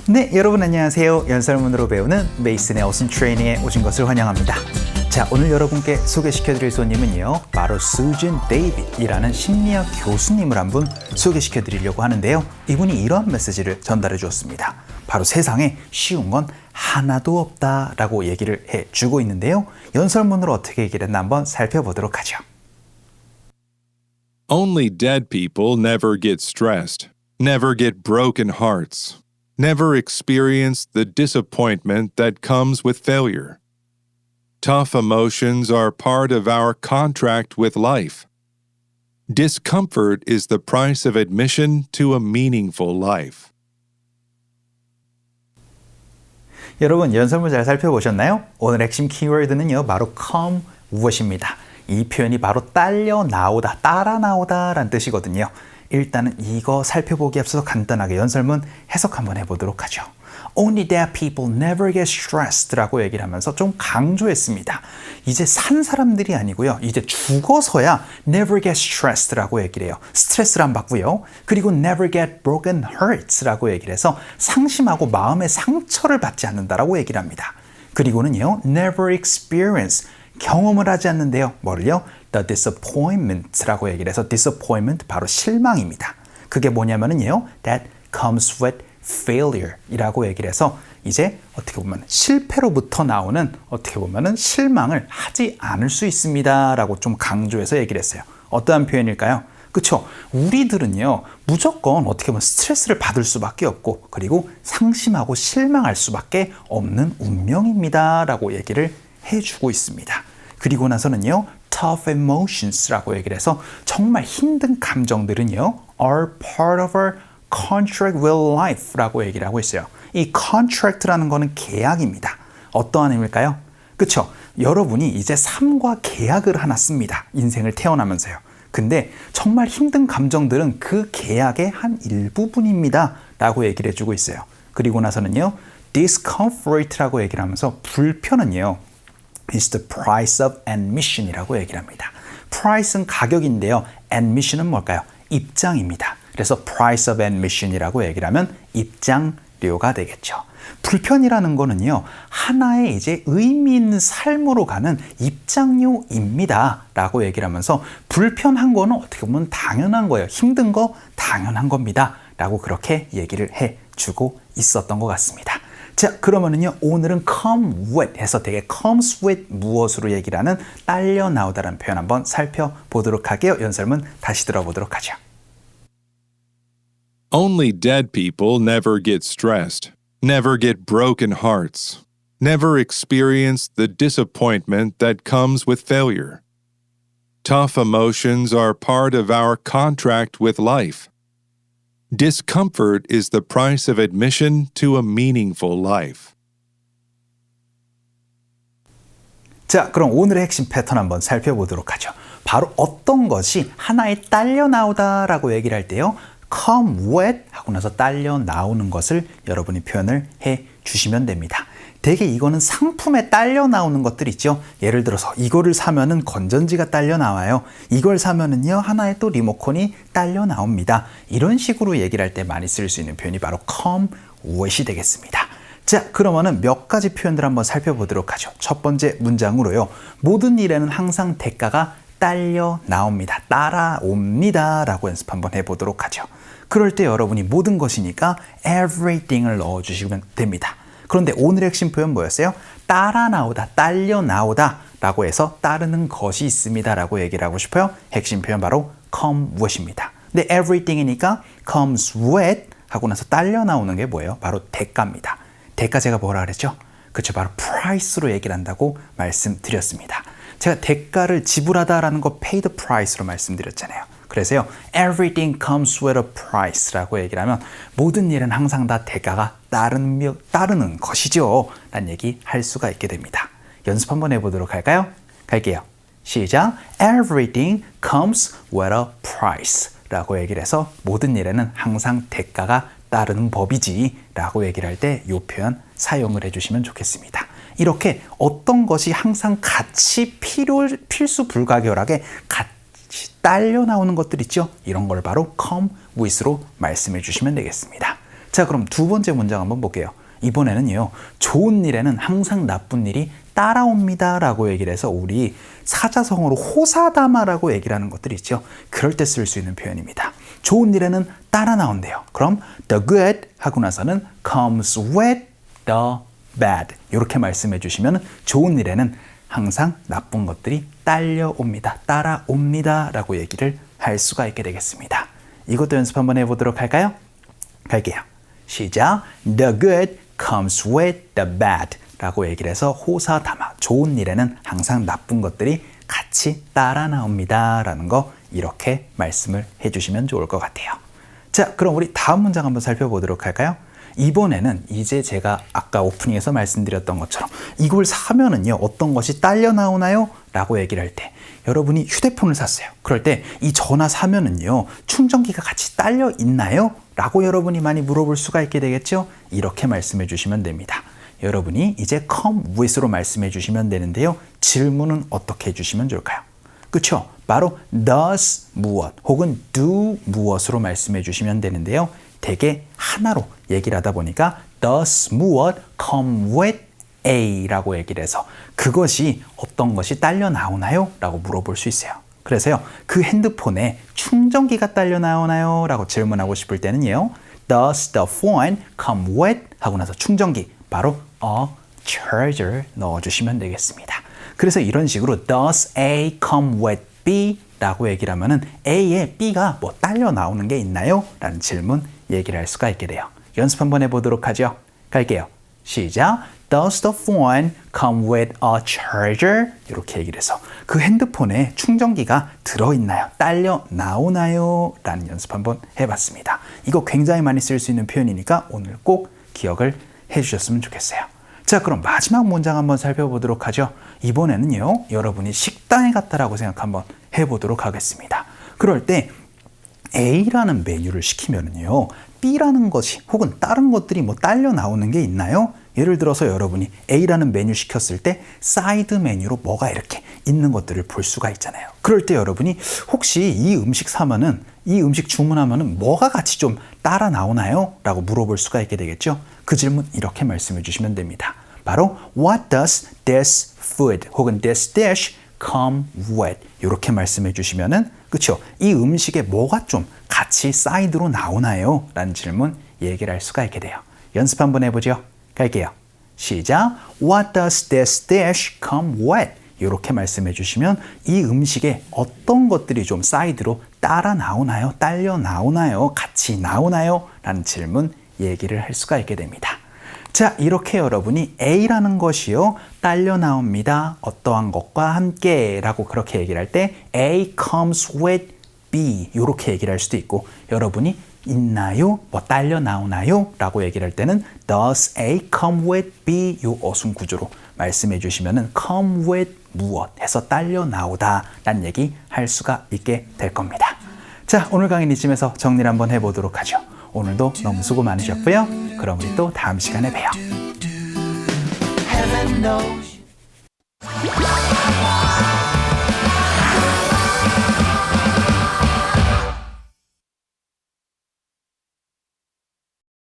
네, 여러분 안녕하세요. 연설문으로 배우는 메이슨의 어순 트레이닝에 오신 것을 환영합니다. 자, 오늘 여러분께 소개시켜드릴 손님은요, 바로 수진 데이빗이라는 심리학 교수님을 한 분 소개시켜드리려고 하는데요. 이분이 이러한 메시지를 전달해 주었습니다. 바로 세상에 쉬운 건 하나도 없다라고 얘기를 해주고 있는데요. 연설문으로 어떻게 얘기를 했나 한번 살펴보도록 하죠. Only dead people never get stressed, never get broken hearts, never experience the disappointment that comes with failure. Tough emotions are part of our contract with life. Discomfort is the price of admission to a meaningful life. 여러분, 연설문 잘 살펴보셨나요? 오늘 핵심 키워드는요, 바로 come what입니다. 이 표현이 바로 딸려 나오다, 따라 나오다 라는 뜻이거든요. 일단은 이거 살펴보기 앞서서 간단하게 연설문 해석 한번 해보도록 하죠. Only dead people never get stressed 라고 얘기를 하면서 좀 강조했습니다. 이제 산 사람들이 아니고요. 이제 죽어서야 never get stressed 라고 얘기를 해요. 스트레스를 안 받고요. 그리고 never get broken hearts 라고 얘기를 해서 상심하고 마음의 상처를 받지 않는다라고 얘기를 합니다. 그리고는요, never experience, 경험을 하지 않는데요. 뭐를요? The disappointment라고 얘기를 해서 disappointment 바로 실망입니다. 그게 뭐냐면은요, that comes with failure 이라고 얘기를 해서 이제 어떻게 보면 실패로부터 나오는 어떻게 보면은 실망을 하지 않을 수 있습니다 라고 좀 강조해서 얘기를 했어요. 어떠한 표현일까요? 그쵸? 우리들은요, 무조건 어떻게 보면 스트레스를 받을 수밖에 없고, 그리고 상심하고 실망할 수밖에 없는 운명입니다 라고 얘기를 해주고 있습니다. 그리고 나서는요, tough emotions라고 얘기를 해서 정말 힘든 감정들은요, are part of our contract with life라고 얘기를 하고 있어요. 이 contract라는 거는 계약입니다. 어떠한 의미일까요? 그쵸? 여러분이 이제 삶과 계약을 하나 씁니다. 인생을 태어나면서요. 근데 정말 힘든 감정들은 그 계약의 한 일부분입니다 라고 얘기를 해주고 있어요. 그리고 나서는요, discomfort라고 얘기를 하면서 불편은요, is the price of admission이라고 얘기를 합니다. price는 가격인데요, admission은 뭘까요? 입장입니다. 그래서 price of admission이라고 얘기를 하면 입장료가 되겠죠. 불편이라는 거는요, 하나의 이제 의미 있는 삶으로 가는 입장료입니다 라고 얘기를 하면서 불편한 거는 어떻게 보면 당연한 거예요. 힘든 거 당연한 겁니다 라고 그렇게 얘기를 해주고 있었던 것 같습니다. 자, 그러면은요, 오늘은 come with 해서 되게 comes with 무엇으로 얘기를 하는 딸려 나오다라는 표현 한번 살펴보도록 할게요. 연설문 다시 들어보도록 하죠. Only dead people never get stressed, never get broken hearts, never experience the disappointment that comes with failure. Tough emotions are part of our contract with life. Discomfort is the price of admission to a meaningful life. 자, 그럼 오늘의 핵심 패턴 한번 살펴보도록 하죠. 바로 어떤 것이 하나의 딸려 나오다라고 얘기를 할 때요, come with 하고 나서 딸려 나오는 것을 여러분이 표현을 해 주시면 됩니다. 대개 이거는 상품에 딸려 나오는 것들 있죠. 예를 들어서 이거를 사면은 건전지가 딸려 나와요. 이걸 사면은요, 하나의 또 리모컨이 딸려 나옵니다. 이런 식으로 얘기를 할 때 많이 쓸 수 있는 표현이 바로 come with이 되겠습니다. 자, 그러면은 몇 가지 표현들 한번 살펴보도록 하죠. 첫 번째 문장으로요, 모든 일에는 항상 대가가 딸려 나옵니다. 따라옵니다 라고 연습 한번 해보도록 하죠. 그럴 때 여러분이 모든 것이니까 everything을 넣어주시면 됩니다. 그런데 오늘의 핵심 표현 뭐였어요? 따라 나오다, 딸려 나오다 라고 해서 따르는 것이 있습니다 라고 얘기를 하고 싶어요. 핵심 표현 바로 come with입니다. 근데 everything이니까 comes with 하고 나서 딸려 나오는 게 뭐예요? 바로 대가입니다. 대가 제가 뭐라 그랬죠? 그렇죠, 바로 price로 얘기를 한다고 말씀드렸습니다. 제가 대가를 지불하다라는 거 paid price로 말씀드렸잖아요. 그래서요, everything comes with a price라고 얘기를 하면 모든 일은 항상 다 대가가 따르는 것이죠 라는 얘기 할 수가 있게 됩니다. 연습 한번 해보도록 할까요? 갈게요. 시작. Everything comes with a price 라고 얘기를 해서 모든 일에는 항상 대가가 따르는 법이지 라고 얘기를 할 때 이 표현 사용을 해주시면 좋겠습니다. 이렇게 어떤 것이 항상 같이 필수 불가결하게 같이 딸려 나오는 것들 있죠? 이런 걸 바로 come with로 말씀해 주시면 되겠습니다. 자, 그럼 두 번째 문장 한번 볼게요. 이번에는요, 좋은 일에는 항상 나쁜 일이 따라옵니다 라고 얘기를 해서 우리 사자성어로 호사다마라고 얘기를 하는 것들이 있죠. 그럴 때 쓸 수 있는 표현입니다. 좋은 일에는 따라 나온대요. 그럼 the good 하고 나서는 comes with the bad 이렇게 말씀해 주시면 좋은 일에는 항상 나쁜 것들이 딸려옵니다. 따라옵니다 라고 얘기를 할 수가 있게 되겠습니다. 이것도 연습 한번 해보도록 할까요? 갈게요. 시작. The good comes with the bad 라고 얘기를 해서 호사다마 좋은 일에는 항상 나쁜 것들이 같이 따라 나옵니다 라는 거 이렇게 말씀을 해주시면 좋을 것 같아요. 자, 그럼 우리 다음 문장 한번 살펴보도록 할까요? 이번에는 이제 제가 아까 오프닝에서 말씀드렸던 것처럼 이걸 사면은요 어떤 것이 딸려 나오나요? 라고 얘기를 할 때 여러분이 휴대폰을 샀어요. 그럴 때 이 전화 사면은요 충전기가 같이 딸려 있나요? 라고 여러분이 많이 물어볼 수가 있게 되겠죠? 이렇게 말씀해 주시면 됩니다. 여러분이 이제 come with로 말씀해 주시면 되는데요. 질문은 어떻게 해주시면 좋을까요? 그렇죠? 바로 does 무엇 혹은 do 무엇으로 말씀해 주시면 되는데요. 되게 하나로 얘기를 하다 보니까 does 무엇 come with A라고 얘기를 해서 그것이 어떤 것이 딸려 나오나요? 라고 물어볼 수 있어요. 그래서요. 그 핸드폰에 충전기가 딸려 나오나요? 라고 질문하고 싶을 때는요. Does the phone come with 하고 나서 충전기 바로 a charger 넣어주시면 되겠습니다. 그래서 이런 식으로 Does A come with B? 라고 얘기를 하면은 A에 B가 뭐 딸려 나오는 게 있나요? 라는 질문 얘기를 할 수가 있게 돼요. 연습 한번 해보도록 하죠. 갈게요. 시작. Does the phone come with a charger? 이렇게 얘기를 해서 그 핸드폰에 충전기가 들어있나요? 딸려 나오나요? 라는 연습 한번 해봤습니다. 이거 굉장히 많이 쓸 수 있는 표현이니까 오늘 꼭 기억을 해주셨으면 좋겠어요. 자, 그럼 마지막 문장 한번 살펴보도록 하죠. 이번에는요, 여러분이 식당에 갔다라고 생각 한번 해보도록 하겠습니다. 그럴 때 A라는 메뉴를 시키면은요, B라는 것이 혹은 다른 것들이 뭐 딸려 나오는 게 있나요? 예를 들어서 여러분이 A라는 메뉴 시켰을 때 사이드 메뉴로 뭐가 이렇게 있는 것들을 볼 수가 있잖아요. 그럴 때 여러분이 혹시 이 음식 사면은 이 음식 주문하면은 뭐가 같이 좀 따라 나오나요? 라고 물어볼 수가 있게 되겠죠. 그 질문 이렇게 말씀해 주시면 됩니다. 바로 What does this food 혹은 this dish come with? 이렇게 말씀해 주시면은 그렇죠. 이 음식에 뭐가 좀 같이 사이드로 나오나요? 라는 질문 얘기를 할 수가 있게 돼요. 연습 한번 해보죠. 갈게요. 시작. What does this dish come with? 이렇게 말씀해 주시면 이 음식에 어떤 것들이 좀 사이드로 따라 나오나요? 딸려 나오나요? 같이 나오나요? 라는 질문 얘기를 할 수가 있게 됩니다. 자, 이렇게 여러분이 A라는 것이요 딸려 나옵니다. 어떠한 것과 함께 라고 그렇게 얘기를 할 때 A comes with B 이렇게 얘기를 할 수도 있고 여러분이 있나요? 뭐 딸려 나오나요? 라고 얘기를 할 때는 Does A come with B? 요 어순 구조로 말씀해 주시면은 come with 무엇 해서 딸려 나오다 라는 얘기 할 수가 있게 될 겁니다. 자, 오늘 강의는 이쯤에서 정리를 한번 해보도록 하죠. 오늘도 너무 수고 많으셨고요. 그럼 우리 또 다음 시간에 봬요. Heaven knows.